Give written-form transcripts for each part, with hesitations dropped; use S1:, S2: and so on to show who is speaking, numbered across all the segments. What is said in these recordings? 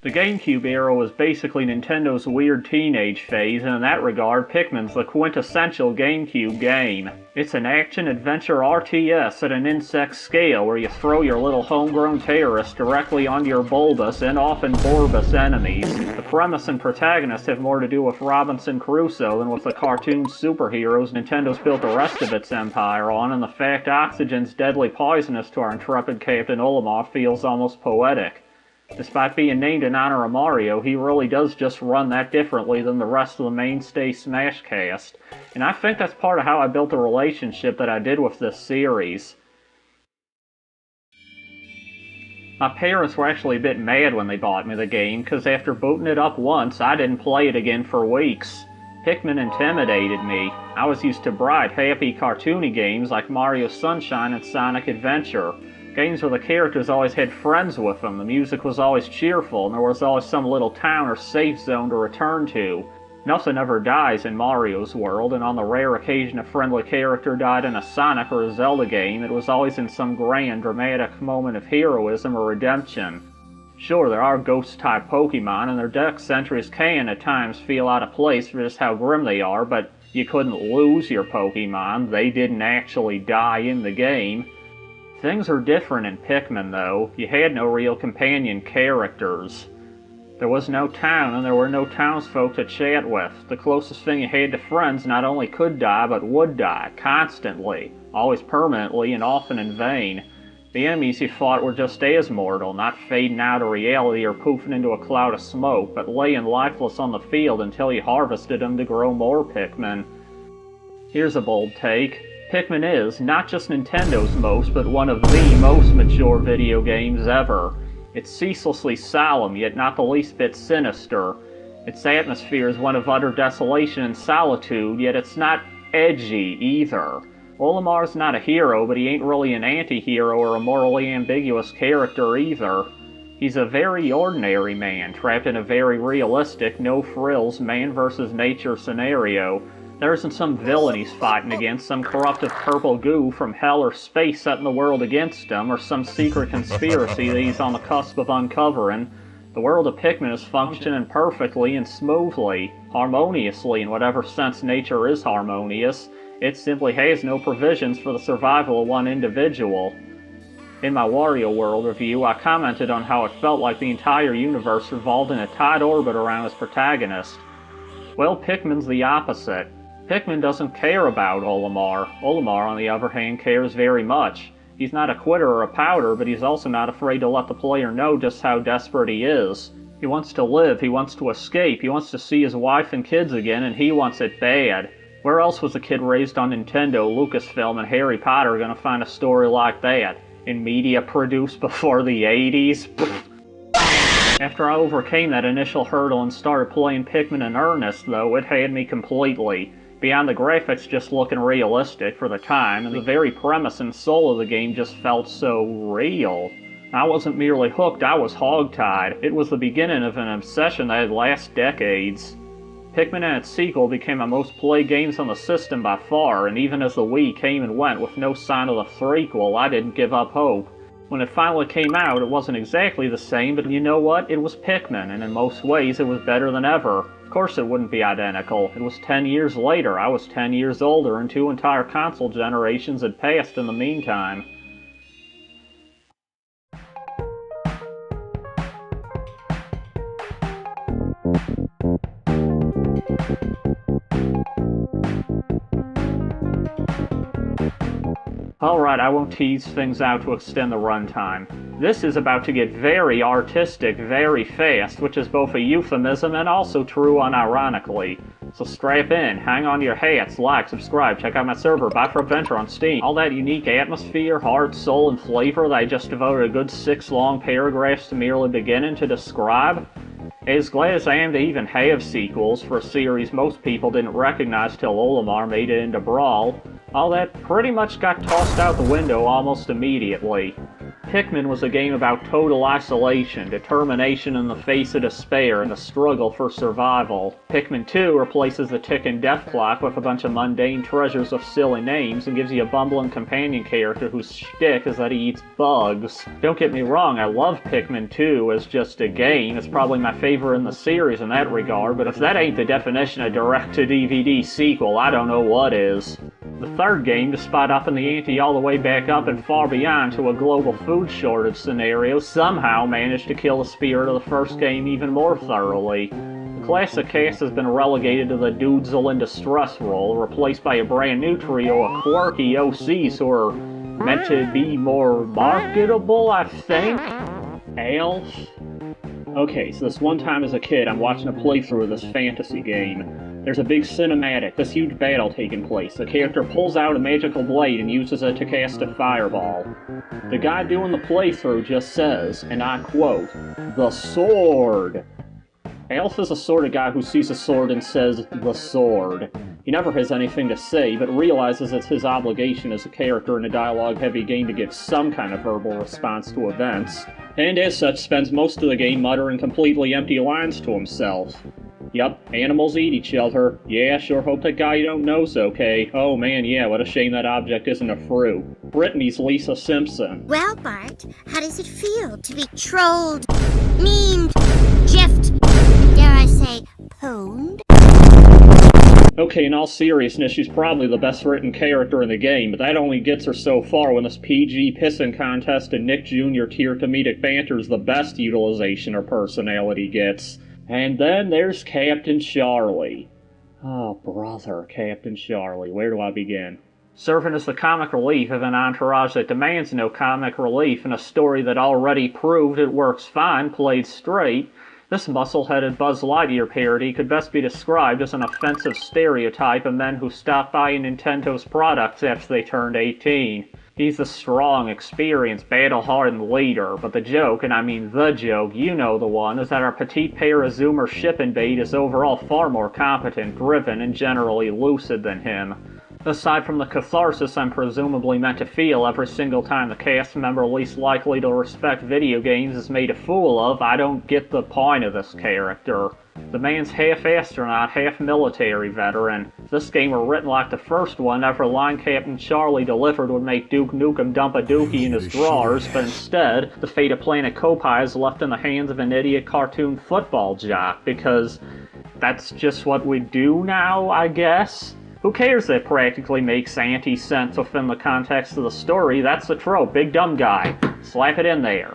S1: The GameCube era was basically Nintendo's weird teenage phase, and in that regard, Pikmin's the quintessential GameCube game. It's an action-adventure RTS at an insect scale where you throw your little homegrown terrorists directly onto your bulbous and often bulbous enemies. The premise and protagonist have more to do with Robinson Crusoe than with the cartoon superheroes Nintendo's built the rest of its empire on, and the fact oxygen's deadly poisonous to our intrepid Captain Olimar feels almost poetic. Despite being named in honor of Mario, he really does just run that differently than the rest of the mainstay Smash cast, and I think that's part of how I built the relationship that I did with this series. My parents were actually a bit mad when they bought me the game, because after booting it up once, I didn't play it again for weeks. Pikmin intimidated me. I was used to bright, happy, cartoony games like Mario Sunshine and Sonic Adventure. Games where the characters always had friends with them, the music was always cheerful, and there was always some little town or safe zone to return to. Nothing ever dies in Mario's world, and on the rare occasion a friendly character died in a Sonic or a Zelda game, it was always in some grand, dramatic moment of heroism or redemption. Sure, there are ghost-type Pokemon, and their dex entries can at times feel out of place for just how grim they are, but you couldn't lose your Pokemon, they didn't actually die in the game. Things are different in Pikmin, though. You had no real companion characters. There was no town, and there were no townsfolk to chat with. The closest thing you had to friends not only could die, but would die, constantly, always permanently, and often in vain. The enemies you fought were just as mortal, not fading out of reality or poofing into a cloud of smoke, but laying lifeless on the field until you harvested them to grow more Pikmin. Here's a bold take. Pikmin is, not just Nintendo's most, but one of the most mature video games ever. It's ceaselessly solemn, yet not the least bit sinister. Its atmosphere is one of utter desolation and solitude, yet it's not edgy either. Olimar's not a hero, but he ain't really an anti-hero or a morally ambiguous character either. He's a very ordinary man, trapped in a very realistic, no-frills man-versus-nature scenario. There isn't some villain he's fighting against, some corruptive purple goo from hell or space setting the world against him, or some secret conspiracy that he's on the cusp of uncovering. The world of Pikmin is functioning perfectly and smoothly, harmoniously in whatever sense nature is harmonious. It simply has no provisions for the survival of one individual. In my Wario World review, I commented on how it felt like the entire universe revolved in a tight orbit around its protagonist. Well, Pikmin's the opposite. Pikmin doesn't care about Olimar. Olimar, on the other hand, cares very much. He's not a quitter or a pouter, but he's also not afraid to let the player know just how desperate he is. He wants to live, he wants to escape, he wants to see his wife and kids again, and he wants it bad. Where else was a kid raised on Nintendo, Lucasfilm, and Harry Potter gonna find a story like that? In media produced before the 80s? After I overcame that initial hurdle and started playing Pikmin in earnest, though, it had me completely. Beyond the graphics just looking realistic for the time, and the very premise and soul of the game just felt so real. I wasn't merely hooked, I was hogtied. It was the beginning of an obsession that had lasted decades. Pikmin and its sequel became my most played games on the system by far, and even as the Wii came and went with no sign of the threequel, I didn't give up hope. When it finally came out, it wasn't exactly the same, but you know what? It was Pikmin, and in most ways it was better than ever. Of course it wouldn't be identical. It was 10 years later, I was 10 years older, and 2 entire console generations had passed in the meantime. Alright, I won't tease things out to extend the runtime. This is about to get very artistic very fast, which is both a euphemism and also true unironically. So strap in, hang on to your hats, like, subscribe, check out my server, buy for Adventure on Steam. All that unique atmosphere, heart, soul, and flavor that I just devoted a good 6 long paragraphs to merely beginning to describe. As glad as I am to even have sequels for a series most people didn't recognize till Olimar made it into Brawl, all that pretty much got tossed out the window almost immediately. Pikmin was a game about total isolation, determination in the face of despair, and the struggle for survival. Pikmin 2 replaces the ticking death clock with a bunch of mundane treasures of silly names and gives you a bumbling companion character whose shtick is that he eats bugs. Don't get me wrong, I love Pikmin 2 as just a game. It's probably my favorite in the series in that regard, but if that ain't the definition of direct-to-DVD sequel, I don't know what is. The third game, despite upping the ante all the way back up and far beyond to a global food shortage scenario, somehow managed to kill the spirit of the first game even more thoroughly. The classic cast has been relegated to the Dudesel in distress role, replaced by a brand new trio of quirky OCs who are meant to be more marketable, I think? Elf? Okay, so this one time as a kid, I'm watching a playthrough of this fantasy game. There's a big cinematic, this huge battle taking place. The character pulls out a magical blade and uses it to cast a fireball. The guy doing the playthrough just says, and I quote, "The sword!" Alf is the sort of guy who sees a sword and says, "the sword." He never has anything to say, but realizes it's his obligation as a character in a dialogue-heavy game to give some kind of verbal response to events, and as such spends most of the game muttering completely empty lines to himself. Yep, animals eat each other. Yeah, sure hope that guy you don't know's okay. Oh man, yeah, what a shame that object isn't a fruit. Brittany's Lisa Simpson.
S2: Well, Bart, how does it feel to be trolled, memed, jiffed, and dare I say, pwned?
S1: Okay, in all seriousness, she's probably the best written character in the game, but that only gets her so far when this PG pissing contest and Nick Jr. tier comedic banter is the best utilization her personality gets. And then there's Captain Charlie. Oh, brother, Captain Charlie. Where do I begin? Serving as the comic relief of an entourage that demands no comic relief in a story that already proved it works fine, played straight, this muscle-headed Buzz Lightyear parody could best be described as an offensive stereotype of men who stopped buying Nintendo's products after they turned 18. He's the strong, experienced, battle-hardened leader, but the joke, and I mean the joke, you know the one, is that our petite pair of Zoomer shipping bait is overall far more competent, driven, and generally lucid than him. Aside from the catharsis I'm presumably meant to feel every single time the cast member least likely to respect video games is made a fool of, I don't get the point of this character. The man's half astronaut, half military veteran. If this game were written like the first one, every line Captain Charlie delivered would make Duke Nukem dump a dookie in his drawers, but instead, the fate of Planet Copi is left in the hands of an idiot cartoon football jock, because that's just what we do now, I guess? Who cares that practically makes anti-sense within the context of the story? That's the trope, big dumb guy. Slap it in there.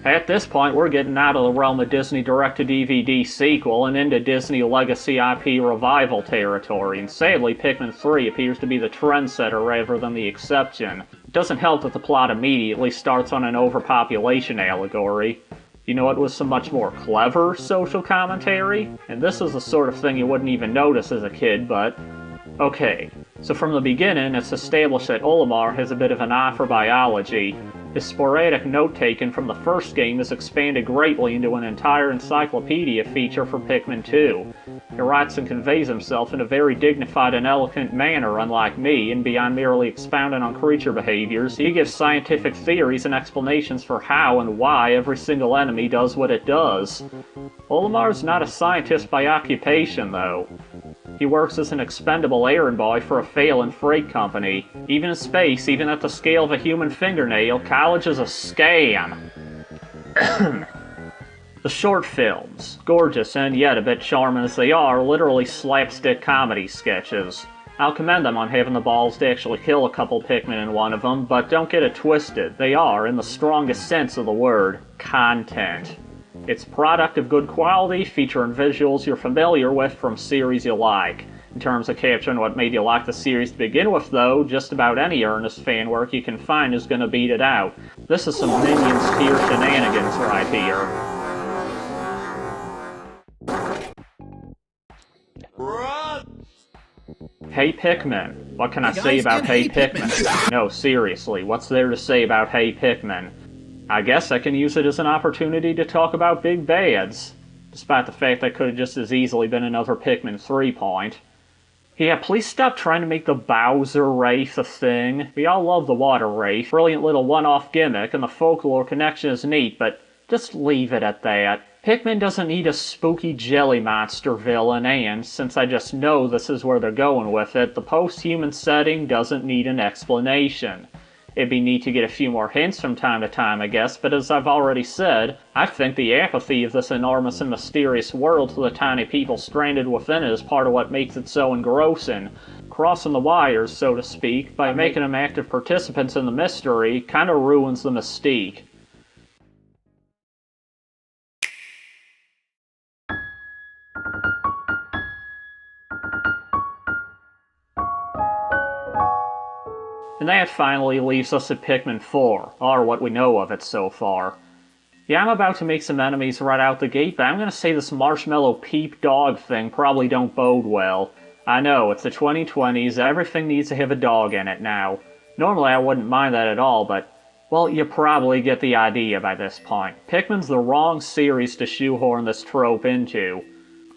S1: At this point, we're getting out of the realm of Disney direct-to-DVD sequel and into Disney Legacy IP revival territory, and sadly, Pikmin 3 appears to be the trendsetter rather than the exception. It doesn't help that the plot immediately starts on an overpopulation allegory. You know, it was some much more clever social commentary, and this is the sort of thing you wouldn't even notice as a kid, but okay. So from the beginning, it's established that Olimar has a bit of an eye for biology. His sporadic note-taking from the first game is expanded greatly into an entire encyclopedia feature for Pikmin 2. He writes and conveys himself in a very dignified and eloquent manner, unlike me, and beyond merely expounding on creature behaviors, he gives scientific theories and explanations for how and why every single enemy does what it does. Olimar's not a scientist by occupation, though. He works as an expendable errand boy for a failing freight company. Even in space, even at the scale of a human fingernail, college is a scam. The short films, gorgeous and yet a bit charming as they are, literally slapstick comedy sketches. I'll commend them on having the balls to actually kill a couple Pikmin in one of them, but don't get it twisted. They are, in the strongest sense of the word, content. It's a product of good quality, featuring visuals you're familiar with from series you like. In terms of capturing what made you like the series to begin with, though, just about any earnest fan work you can find is going to beat it out. This is some Minions tier shenanigans right here. Hey Pikmin. What can I say about Hey Pikmin? No, seriously, what's there to say about Hey Pikmin? I guess I can use it as an opportunity to talk about big bads, despite the fact that could have just as easily been another Pikmin 3 point. Yeah, please stop trying to make the Bowser Wraith a thing. We all love the Water Wraith, brilliant little one-off gimmick, and the folklore connection is neat, but just leave it at that. Pikmin doesn't need a spooky jelly monster villain, and, since I just know this is where they're going with it, the post-human setting doesn't need an explanation. It'd be neat to get a few more hints from time to time, I guess, but as I've already said, I think the apathy of this enormous and mysterious world to the tiny people stranded within it is part of what makes it so engrossing. Crossing the wires, so to speak, by making them active participants in the mystery, kinda ruins the mystique. And that finally leaves us at Pikmin 4, or what we know of it so far. Yeah, I'm about to make some enemies right out the gate, but I'm gonna say this marshmallow peep dog thing probably don't bode well. I know, it's the 2020s, everything needs to have a dog in it now. Normally I wouldn't mind that at all, but, well, you probably get the idea by this point. Pikmin's the wrong series to shoehorn this trope into.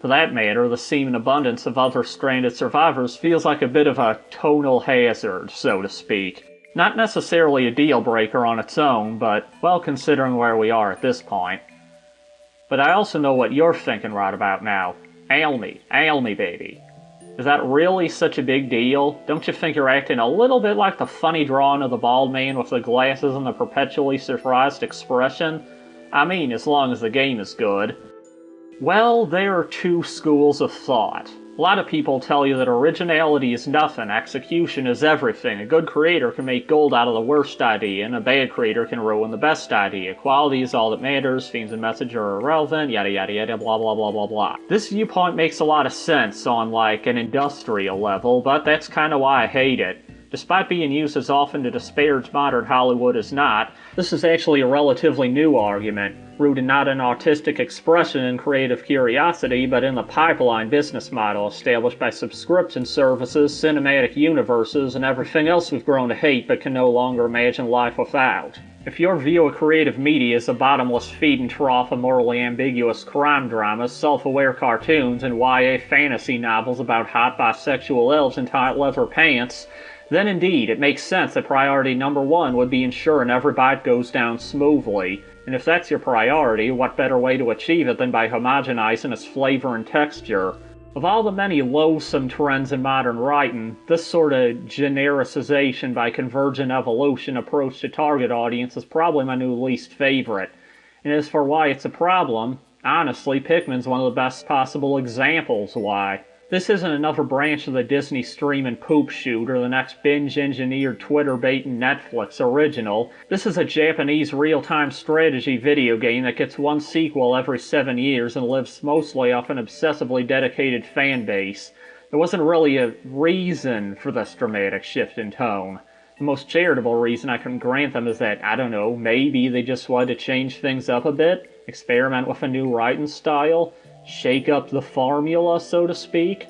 S1: For that matter, the seeming abundance of other stranded survivors feels like a bit of a tonal hazard, so to speak. Not necessarily a deal-breaker on its own, but, well, considering where we are at this point. But I also know what you're thinking right about now. Almy baby. Is that really such a big deal? Don't you think you're acting a little bit like the funny drawing of the bald man with the glasses and the perpetually surprised expression? I mean, as long as the game is good. Well, there are two schools of thought. A lot of people tell you that originality is nothing, execution is everything. A good creator can make gold out of the worst idea, and a bad creator can ruin the best idea. Quality is all that matters, themes and message are irrelevant, yada yada yada, blah blah blah blah blah. This viewpoint makes a lot of sense on, like, an industrial level, but that's kinda why I hate it. Despite being used as often to disparage modern Hollywood as not, this is actually a relatively new argument, rooted not in artistic expression and creative curiosity, but in the pipeline business model established by subscription services, cinematic universes, and everything else we've grown to hate but can no longer imagine life without. If your view of creative media is a bottomless feeding trough of morally ambiguous crime dramas, self-aware cartoons, and YA fantasy novels about hot bisexual elves in tight leather pants, then indeed, it makes sense that priority number one would be ensuring every bite goes down smoothly. And if that's your priority, what better way to achieve it than by homogenizing its flavor and texture? Of all the many loathsome trends in modern writing, this sort of genericization by convergent evolution approach to target audience is probably my new least favorite. And as for why it's a problem, honestly, Pikmin's one of the best possible examples why. This isn't another branch of the Disney streaming poop shoot or the next binge-engineered Twitter-baiting Netflix original. This is a Japanese real-time strategy video game that gets one sequel every 7 years and lives mostly off an obsessively dedicated fan base. There wasn't really a reason for this dramatic shift in tone. The most charitable reason I can grant them is that, I don't know, maybe they just wanted to change things up a bit, experiment with a new writing style, shake up the formula, so to speak.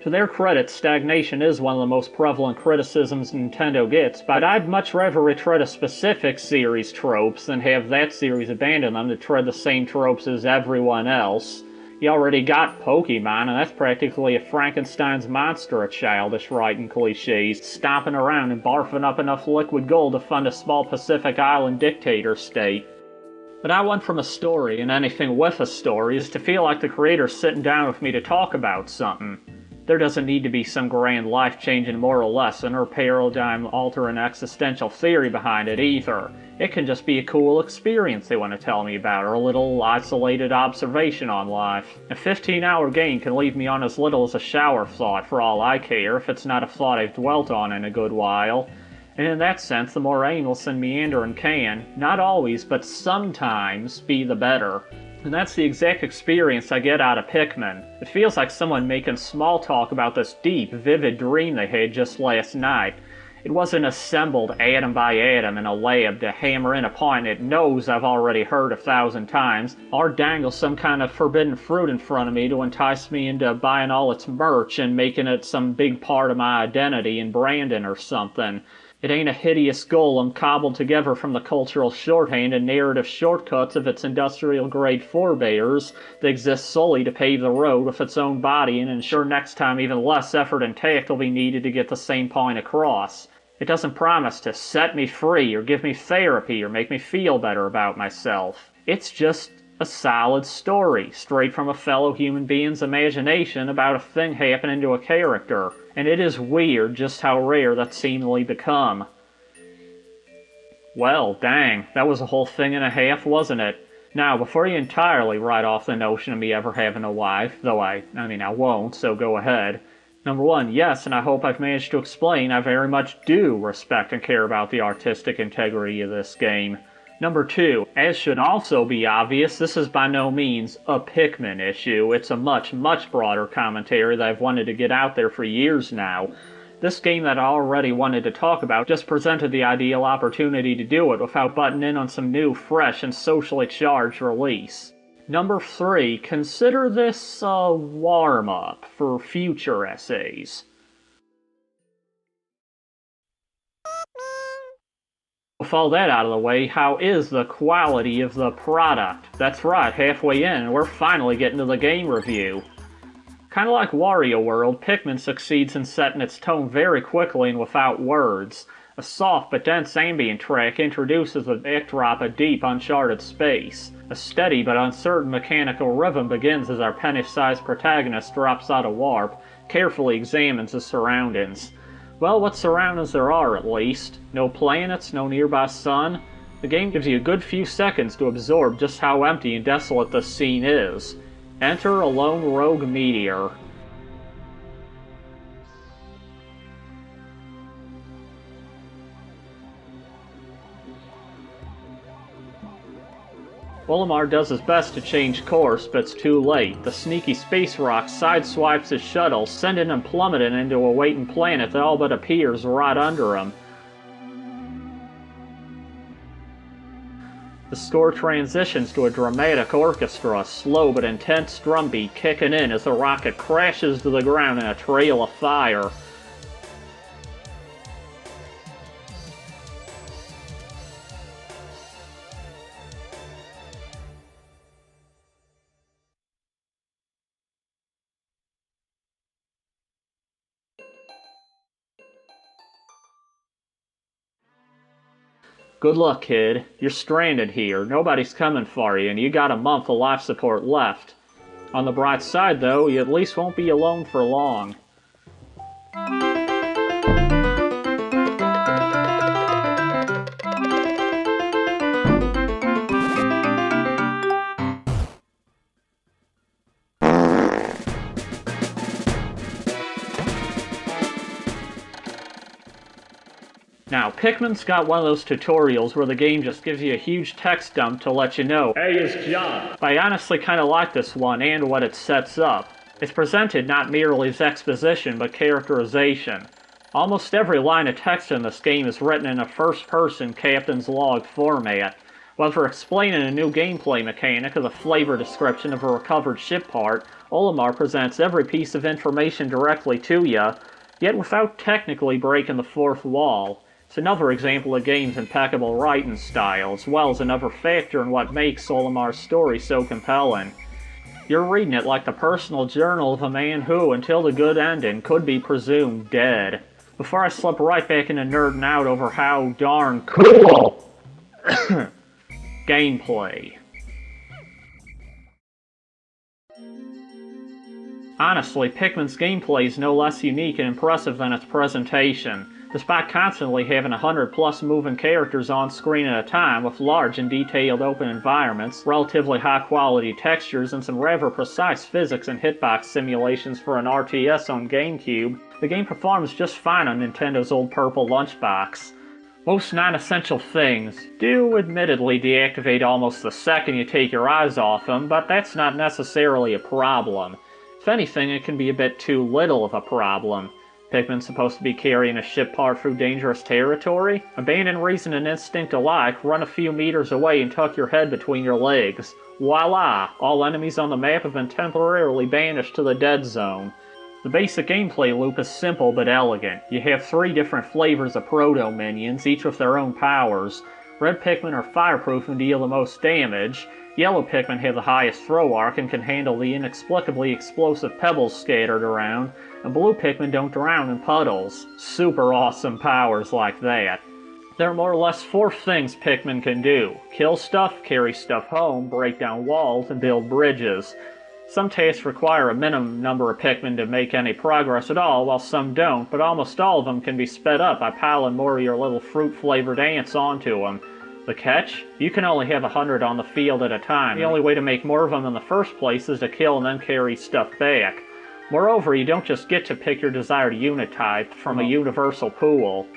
S1: To their credit, stagnation is one of the most prevalent criticisms Nintendo gets, but I'd much rather retread a specific series tropes than have that series abandon them to tread the same tropes as everyone else. You already got Pokemon, and that's practically a Frankenstein's monster of childish writing cliches, stomping around and barfing up enough liquid gold to fund a small Pacific Island dictator state. But I want from a story, and anything with a story, is to feel like the creator's sitting down with me to talk about something. There doesn't need to be some grand life-changing moral lesson or paradigm-altering existential theory behind it either. It can just be a cool experience they want to tell me about, or a little isolated observation on life. A 15-hour game can leave me on as little as a shower thought for all I care, if it's not a thought I've dwelt on in a good while. And in that sense, the more aimless and meandering can, not always, but sometimes, be the better. And that's the exact experience I get out of Pikmin. It feels like someone making small talk about this deep, vivid dream they had just last night. It wasn't assembled atom by atom in a lab to hammer in a point it knows I've already heard 1,000 times, or dangle some kind of forbidden fruit in front of me to entice me into buying all its merch and making it some big part of my identity and branding or something. It ain't a hideous golem cobbled together from the cultural shorthand and narrative shortcuts of its industrial-grade forebears that exist solely to pave the road with its own body and ensure next time even less effort and tact will be needed to get the same point across. It doesn't promise to set me free or give me therapy or make me feel better about myself. It's just a solid story, straight from a fellow human being's imagination about a thing happening to a character, and it is weird just how rare that's seemingly become. Well, dang, that was a whole thing and a half, wasn't it? Now, before you entirely write off the notion of me ever having a wife, though I won't, so go ahead. Number one, yes, and I hope I've managed to explain I very much do respect and care about the artistic integrity of this game. Number two, as should also be obvious, this is by no means a Pikmin issue. It's a much, much broader commentary that I've wanted to get out there for years now. This game that I already wanted to talk about just presented the ideal opportunity to do it without butting in on some new, fresh, and socially charged release. Number three, consider this a warm-up for future essays. With all that out of the way, how is the quality of the product? That's right, halfway in, and we're finally getting to the game review. Kinda like Wario World, Pikmin succeeds in setting its tone very quickly and without words. A soft but dense ambient track introduces the backdrop of deep, uncharted space. A steady but uncertain mechanical rhythm begins as our penny-sized protagonist drops out of warp, carefully examines his surroundings. Well, what surroundings there are, at least. No planets, no nearby sun. The game gives you a good few seconds to absorb just how empty and desolate this scene is. Enter a lone rogue meteor. Olimar does his best to change course, but it's too late. The sneaky space rock sideswipes his shuttle, sending him plummeting into a waiting planet that all but appears right under him. The score transitions to a dramatic orchestra, a slow but intense drumbeat kicking in as the rocket crashes to the ground in a trail of fire. Good luck, kid. You're stranded here, nobody's coming for you, and you got a month of life support left. On the bright side, though, you at least won't be alone for long. Now, Pikmin's got one of those tutorials where the game just gives you a huge text dump to let you know, "Hey, it's John." But I honestly kinda like this one and what it sets up. It's presented not merely as exposition, but characterization. Almost every line of text in this game is written in a first-person captain's log format. Whether explaining a new gameplay mechanic or the flavor description of a recovered ship part, Olimar presents every piece of information directly to you, yet without technically breaking the fourth wall. It's another example of the game's impeccable writing style, as well as another factor in what makes Olimar's story so compelling. You're reading it like the personal journal of a man who, until the good ending, could be presumed dead. Before I slip right back into nerding out over how darn cool gameplay. Honestly, Pikmin's gameplay is no less unique and impressive than its presentation. Despite constantly having 100+ moving characters on screen at a time with large and detailed open environments, relatively high-quality textures, and some rather precise physics and hitbox simulations for an RTS on GameCube, the game performs just fine on Nintendo's old purple lunchbox. Most non-essential things do admittedly deactivate almost the second you take your eyes off them, but that's not necessarily a problem. If anything, it can be a bit too little of a problem. Pikmin's supposed to be carrying a ship part through dangerous territory? Abandon reason and instinct alike, run a few meters away and tuck your head between your legs. Voila! All enemies on the map have been temporarily banished to the dead zone. The basic gameplay loop is simple but elegant. You have 3 different flavors of proto-minions, each with their own powers. Red Pikmin are fireproof and deal the most damage. Yellow Pikmin have the highest throw arc and can handle the inexplicably explosive pebbles scattered around, and blue Pikmin don't drown in puddles. Super awesome powers like that. There are more or less 4 things Pikmin can do: kill stuff, carry stuff home, break down walls, and build bridges. Some tasks require a minimum number of Pikmin to make any progress at all, while some don't, but almost all of them can be sped up by piling more of your little fruit-flavored ants onto them. The catch? You can only have 100 on the field at a time. The only way to make more of them in the first place is to kill and then carry stuff back. Moreover, you don't just get to pick your desired unit type from a universal pool.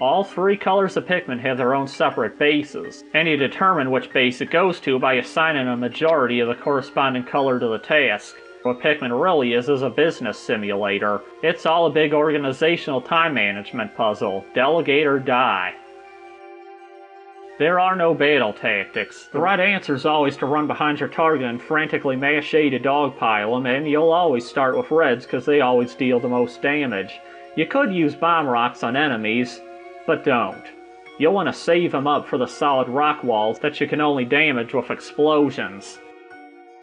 S1: All 3 colors of Pikmin have their own separate bases, and you determine which base it goes to by assigning a majority of the corresponding color to the task. What Pikmin really is a business simulator. It's all a big organizational time management puzzle. Delegate or die. There are no battle tactics. The right answer is always to run behind your target and frantically mash A to dogpile them, and you'll always start with reds because they always deal the most damage. You could use bomb rocks on enemies, but don't. You'll want to save them up for the solid rock walls that you can only damage with explosions.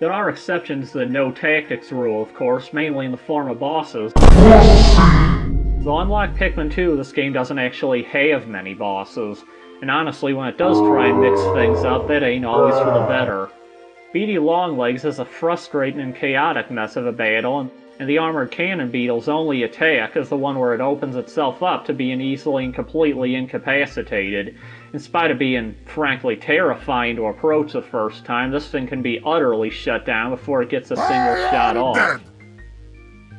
S1: There are exceptions to the no tactics rule, of course, mainly in the form of bosses. Though unlike Pikmin 2, this game doesn't actually have many bosses. And honestly, when it does try and mix things up, that ain't always for the better. Beady Longlegs is a frustrating and chaotic mess of a battle, and the armored cannon beetle's only attack is the one where it opens itself up to being easily and completely incapacitated. In spite of being frankly terrifying to approach the first time, this thing can be utterly shut down before it gets a single shot off.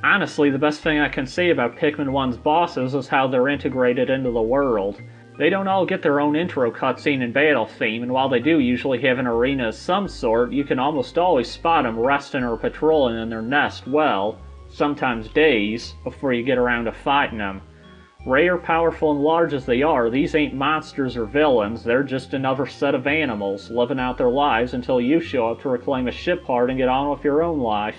S1: Honestly, the best thing I can say about Pikmin 1's bosses is how they're integrated into the world. They don't all get their own intro cutscene and battle theme, and while they do usually have an arena of some sort, you can almost always spot them resting or patrolling in their nest well, sometimes days, before you get around to fighting them. Rare, powerful, and large as they are, these ain't monsters or villains, they're just another set of animals, living out their lives until you show up to reclaim a ship part and get on with your own life.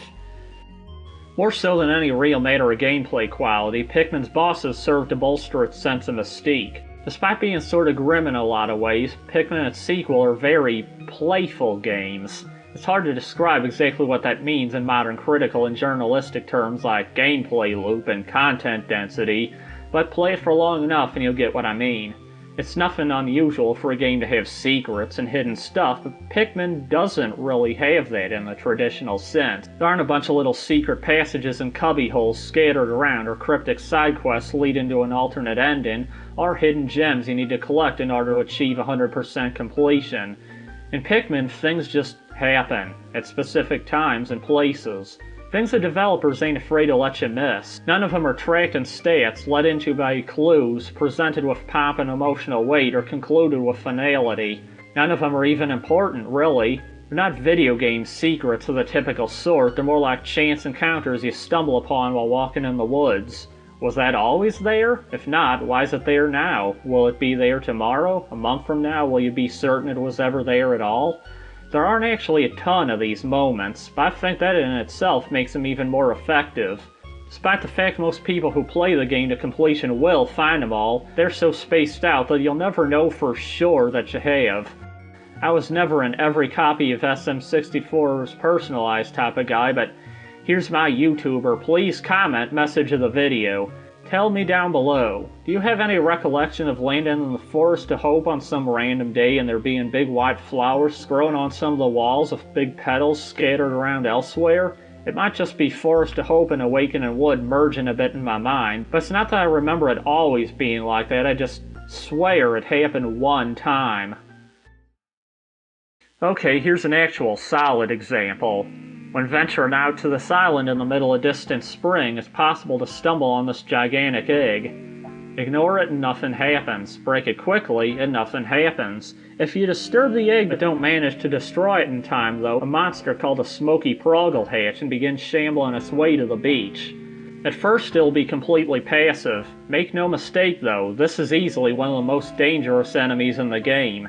S1: More so than any real matter of gameplay quality, Pikmin's bosses serve to bolster its sense of mystique. Despite being sort of grim in a lot of ways, Pikmin and its sequel are very playful games. It's hard to describe exactly what that means in modern critical and journalistic terms like gameplay loop and content density, but play it for long enough and you'll get what I mean. It's nothing unusual for a game to have secrets and hidden stuff, but Pikmin doesn't really have that in the traditional sense. There aren't a bunch of little secret passages and cubbyholes scattered around, or cryptic side quests leading to an alternate ending, or hidden gems you need to collect in order to achieve 100% completion. In Pikmin, things just happen, at specific times and places. Things the developers ain't afraid to let you miss. None of them are tracked in stats, led into by clues, presented with pomp and emotional weight, or concluded with finality. None of them are even important, really. They're not video game secrets of the typical sort, they're more like chance encounters you stumble upon while walking in the woods. Was that always there? If not, why is it there now? Will it be there tomorrow? A month from now, will you be certain it was ever there at all? There aren't actually a ton of these moments, but I think that in itself makes them even more effective. Despite the fact most people who play the game to completion will find them all, they're so spaced out that you'll never know for sure that you have. I was never an every copy of SM64's personalized type of guy, but here's my YouTuber, please comment message of the video. Tell me down below, do you have any recollection of landing in the Forest of Hope on some random day and there being big white flowers growing on some of the walls with big petals scattered around elsewhere? It might just be Forest of Hope and Awakening Wood merging a bit in my mind, but it's not that I remember it always being like that, I just swear it happened one time. Okay, here's an actual solid example. When venturing out to this island in the middle of distant spring, it's possible to stumble on this gigantic egg. Ignore it and nothing happens. Break it quickly and nothing happens. If you disturb the egg but don't manage to destroy it in time, though, a monster called a smoky prog will hatch and begin shambling its way to the beach. At first it'll be completely passive. Make no mistake though, this is easily one of the most dangerous enemies in the game.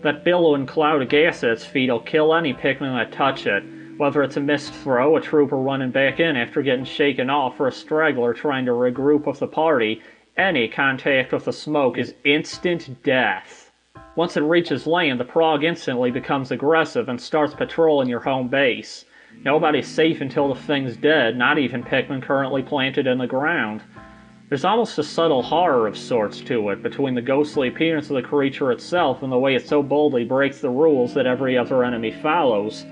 S1: That billowing cloud of gas at its feet will kill any Pikmin that touch it. Whether it's a missed throw, a trooper running back in after getting shaken off, or a straggler trying to regroup with the party, any contact with the smoke is instant death. Once it reaches land, the prog instantly becomes aggressive and starts patrolling your home base. Nobody's safe until the thing's dead, not even Pikmin currently planted in the ground. There's almost a subtle horror of sorts to it, between the ghostly appearance of the creature itself and the way it so boldly breaks the rules that every other enemy follows.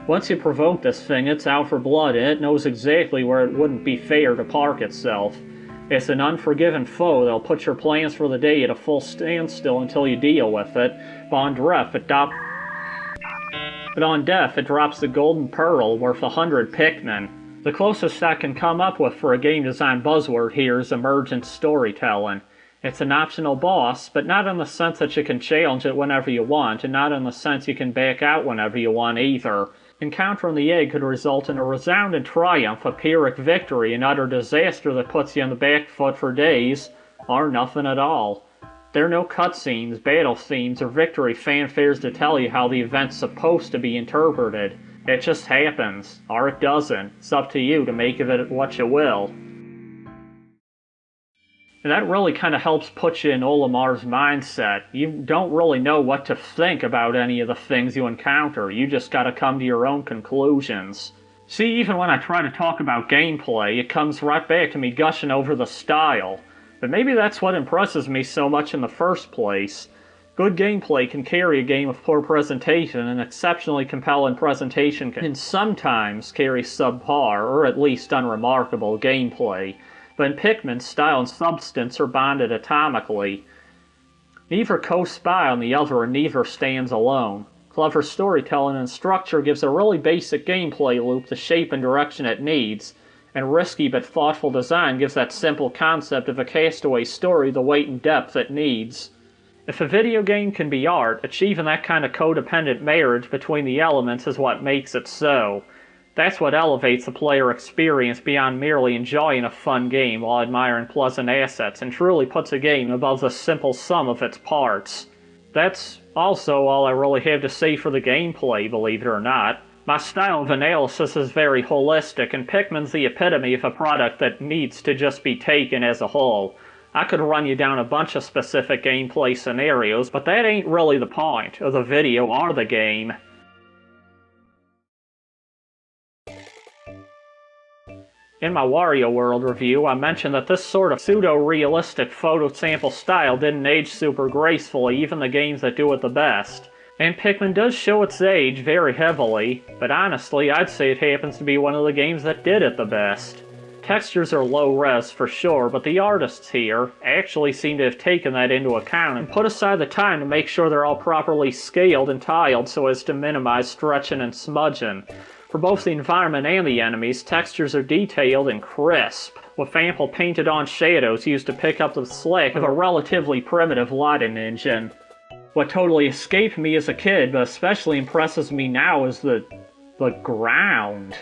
S1: Once you provoke this thing, it's out for blood, and it knows exactly where it wouldn't be fair to park itself. It's an unforgiving foe that'll put your plans for the day at a full standstill until you deal with it, but on death it drops the golden pearl worth 100 Pikmin. The closest I can come up with for a game design buzzword here is emergent storytelling. It's an optional boss, but not in the sense that you can challenge it whenever you want, and not in the sense you can back out whenever you want either. Encountering the egg could result in a resounding triumph, a Pyrrhic victory, an utter disaster that puts you on the back foot for days, or nothing at all. There are no cutscenes, battle scenes, or victory fanfares to tell you how the event's supposed to be interpreted. It just happens, or it doesn't. It's up to you to make of it what you will. And that really kind of helps put you in Olimar's mindset. You don't really know what to think about any of the things you encounter. You just gotta come to your own conclusions. See, even when I try to talk about gameplay, it comes right back to me gushing over the style. But maybe that's what impresses me so much in the first place. Good gameplay can carry a game of poor presentation, and exceptionally compelling presentation can sometimes carry subpar, or at least unremarkable, gameplay. But in Pikmin, style and substance are bonded atomically. Neither co-spy on the other, and neither stands alone. Clever storytelling and structure gives a really basic gameplay loop the shape and direction it needs, and risky but thoughtful design gives that simple concept of a castaway story the weight and depth it needs. If a video game can be art, achieving that kind of codependent marriage between the elements is what makes it so. That's what elevates the player experience beyond merely enjoying a fun game while admiring pleasant assets, and truly puts a game above the simple sum of its parts. That's also all I really have to say for the gameplay, believe it or not. My style of analysis is very holistic, and Pikmin's the epitome of a product that needs to just be taken as a whole. I could run you down a bunch of specific gameplay scenarios, but that ain't really the point of the video or the game. In my Wario World review, I mentioned that this sort of pseudo-realistic photo sample style didn't age super gracefully, even the games that do it the best. And Pikmin does show its age very heavily, but honestly, I'd say it happens to be one of the games that did it the best. Textures are low-res for sure, but the artists here actually seem to have taken that into account and put aside the time to make sure they're all properly scaled and tiled so as to minimize stretching and smudging. For both the environment and the enemies, textures are detailed and crisp, with ample painted-on shadows used to pick up the slack of a relatively primitive lighting engine. What totally escaped me as a kid, but especially impresses me now, is the ground.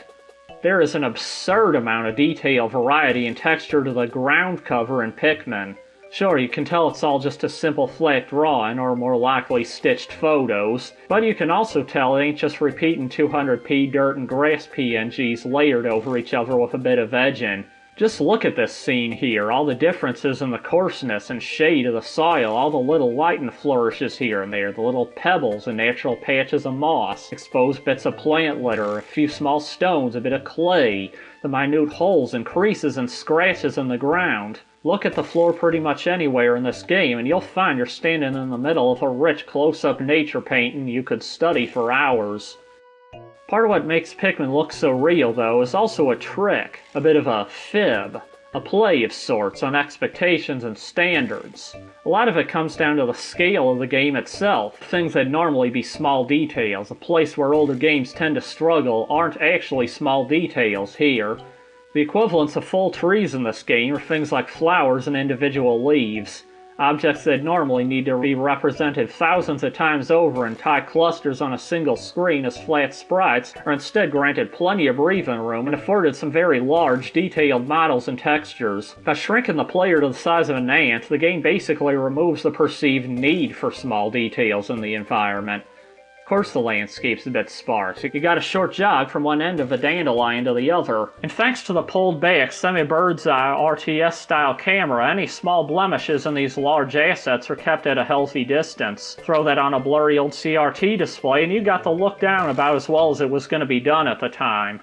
S1: There is an absurd amount of detail, variety, and texture to the ground cover in Pikmin. Sure, you can tell it's all just a simple flat drawing, or more likely stitched photos, but you can also tell it ain't just repeating 200p dirt and grass PNGs layered over each other with a bit of edging. Just look at this scene here, all the differences in the coarseness and shade of the soil, all the little lighting flourishes here and there, the little pebbles and natural patches of moss, exposed bits of plant litter, a few small stones, a bit of clay, the minute holes and creases and scratches in the ground. Look at the floor pretty much anywhere in this game, and you'll find you're standing in the middle of a rich close-up nature painting you could study for hours. Part of what makes Pikmin look so real, though, is also a trick, a bit of a fib, a play of sorts on expectations and standards. A lot of it comes down to the scale of the game itself. Things that normally be small details, a place where older games tend to struggle, aren't actually small details here. The equivalents of full trees in this game are things like flowers and individual leaves. Objects that normally need to be represented thousands of times over in tight clusters on a single screen as flat sprites are instead granted plenty of breathing room and afforded some very large, detailed models and textures. By shrinking the player to the size of an ant, the game basically removes the perceived need for small details in the environment. Of course the landscape's a bit sparse. You got a short jog from one end of a dandelion to the other. And thanks to the pulled back semi-bird's eye RTS style camera, any small blemishes in these large assets are kept at a healthy distance. Throw that on a blurry old CRT display and you got the look down about as well as it was going to be done at the time.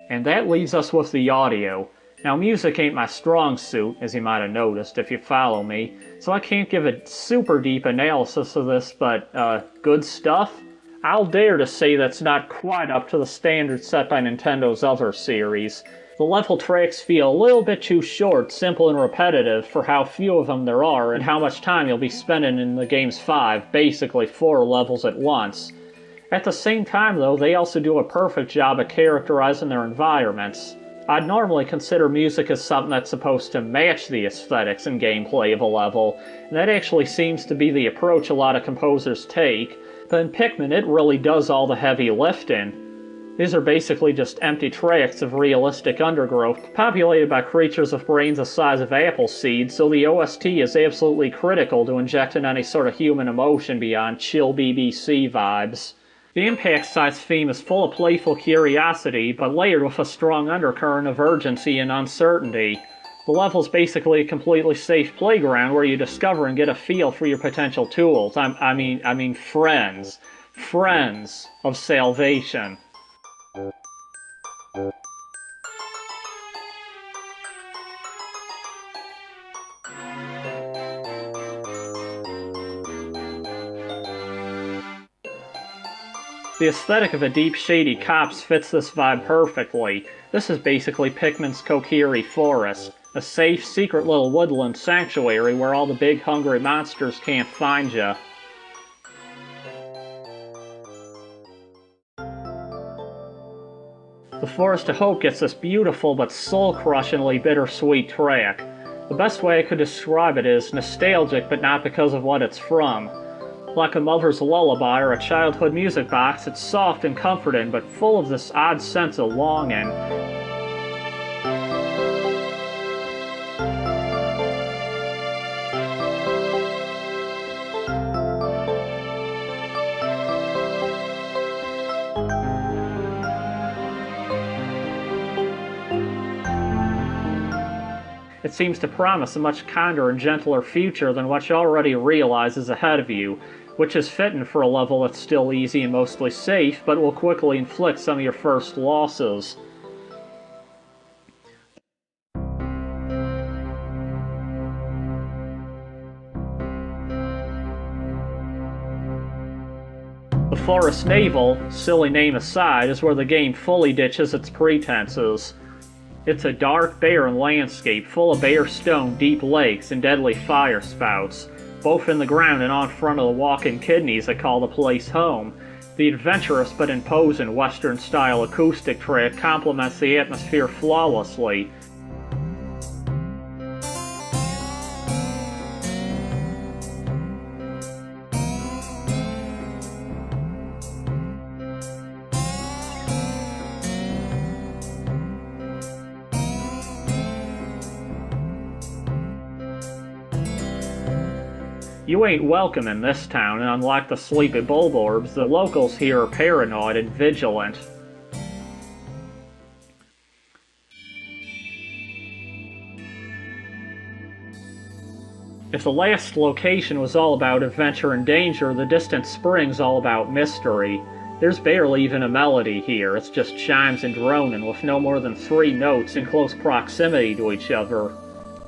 S1: And that leaves us with the audio. Now, music ain't my strong suit, as you might have noticed if you follow me, so I can't give a super deep analysis of this, but, good stuff? I'll dare to say that's not quite up to the standards set by Nintendo's other series. The level tracks feel a little bit too short, simple, and repetitive for how few of them there are and how much time you'll be spending in the game's 5, basically 4 levels at once. At the same time, though, they also do a perfect job of characterizing their environments. I'd normally consider music as something that's supposed to match the aesthetics and gameplay of a level, and that actually seems to be the approach a lot of composers take, but in Pikmin it really does all the heavy lifting. These are basically just empty tracts of realistic undergrowth, populated by creatures with brains the size of apple seeds, so the OST is absolutely critical to injecting any sort of human emotion beyond chill BBC vibes. The Impact Site's theme is full of playful curiosity, but layered with a strong undercurrent of urgency and uncertainty. The level's basically a completely safe playground where you discover and get a feel for your potential tools. I mean friends. Friends of salvation. The aesthetic of a deep, shady copse fits this vibe perfectly. This is basically Pikmin's Kokiri Forest, a safe, secret little woodland sanctuary where all the big, hungry monsters can't find ya. The Forest of Hope gets this beautiful but soul-crushingly bittersweet track. The best way I could describe it is nostalgic, but not because of what it's from. Like a mother's lullaby or a childhood music box, it's soft and comforting, but full of this odd sense of longing. It seems to promise a much kinder and gentler future than what you already realize is ahead of you, which is fitting for a level that's still easy and mostly safe, but will quickly inflict some of your first losses. The Forest Navel, silly name aside, is where the game fully ditches its pretenses. It's a dark, barren landscape full of bare stone, deep lakes, and deadly fire spouts, both in the ground and on front of the walking kidneys that call the place home. The adventurous but imposing Western-style acoustic track complements the atmosphere flawlessly. You ain't welcome in this town, and unlike the sleepy Bulborbs, the locals here are paranoid and vigilant. If the last location was all about adventure and danger, the Distant Spring's all about mystery. There's barely even a melody here, it's just chimes and droning with no more than 3 notes in close proximity to each other.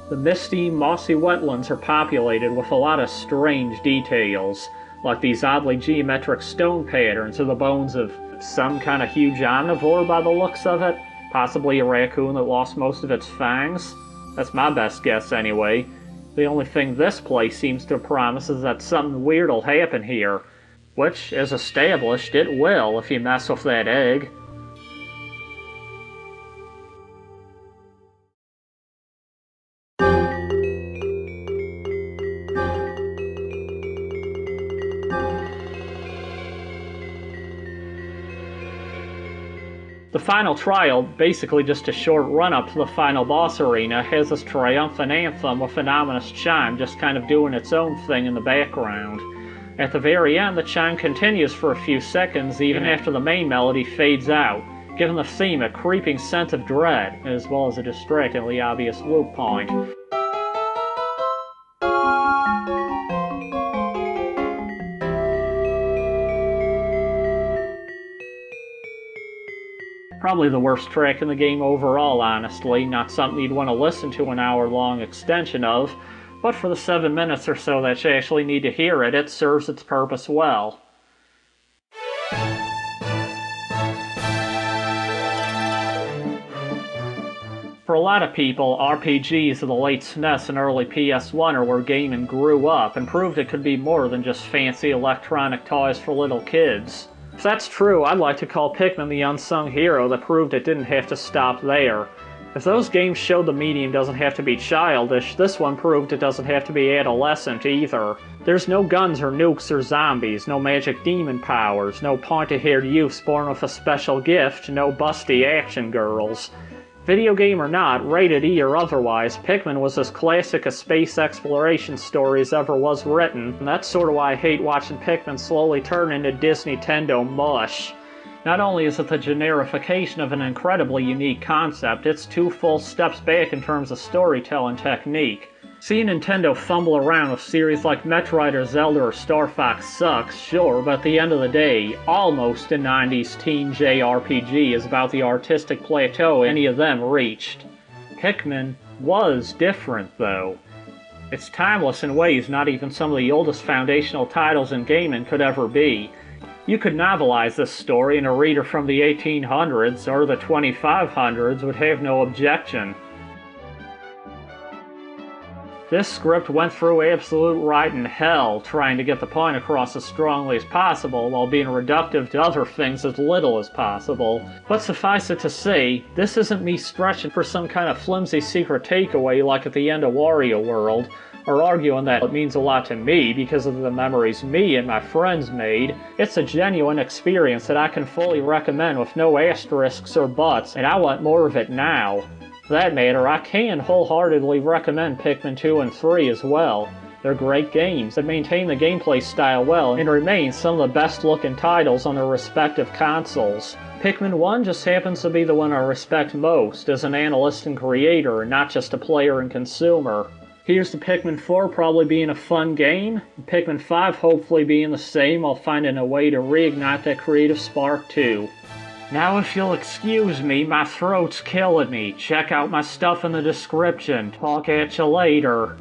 S1: The misty, mossy wetlands are populated with a lot of strange details, like these oddly geometric stone patterns or the bones of some kind of huge omnivore by the looks of it, possibly a raccoon that lost most of its fangs. That's my best guess anyway. The only thing this place seems to promise is that something weird will happen here, which, as established, it will if you mess with that egg. The final trial, basically just a short run-up to the final boss arena, has this triumphant anthem with an ominous chime just kind of doing its own thing in the background. At the very end, the chime continues for a few seconds even after the main melody fades out, giving the theme a creeping sense of dread, as well as a distractingly obvious loop point. Probably the worst track in the game overall, honestly. Not something you'd want to listen to an hour-long extension of, but for the 7 minutes or so that you actually need to hear it, it serves its purpose well. For a lot of people, RPGs of the late SNES and early PS1 are where gaming grew up and proved it could be more than just fancy electronic toys for little kids. If that's true, I'd like to call Pikmin the unsung hero that proved it didn't have to stop there. If those games showed the medium doesn't have to be childish, this one proved it doesn't have to be adolescent either. There's no guns or nukes or zombies, no magic demon powers, no pointy-haired youths born with a special gift, no busty action girls. Video game or not, rated E or otherwise, Pikmin was as classic a space exploration story as ever was written, and that's sort of why I hate watching Pikmin slowly turn into Disney-tendo mush. Not only is it the generification of an incredibly unique concept, it's 2 full steps back in terms of storytelling technique. Seeing Nintendo fumble around with series like Metroid or Zelda or Star Fox sucks, sure, but at the end of the day, almost a 90s teen JRPG is about the artistic plateau any of them reached. Pikmin was different, though. It's timeless in ways not even some of the oldest foundational titles in gaming could ever be. You could novelize this story and a reader from the 1800s or the 2500s would have no objection. This script went through absolute writing hell trying to get the point across as strongly as possible while being reductive to other things as little as possible. But suffice it to say, this isn't me stretching for some kind of flimsy secret takeaway like at the end of Wario World, or arguing that it means a lot to me because of the memories me and my friends made. It's a genuine experience that I can fully recommend with no asterisks or buts, and I want more of it now. For that matter, I can wholeheartedly recommend Pikmin 2 and 3 as well. They're great games that maintain the gameplay style well and remain some of the best looking titles on their respective consoles. Pikmin 1 just happens to be the one I respect most as an analyst and creator, and not just a player and consumer. Here's to Pikmin 4 probably being a fun game, and Pikmin 5 hopefully being the same while finding a way to reignite that creative spark too. Now if you'll excuse me, my throat's killing me. Check out my stuff in the description. Talk at you later.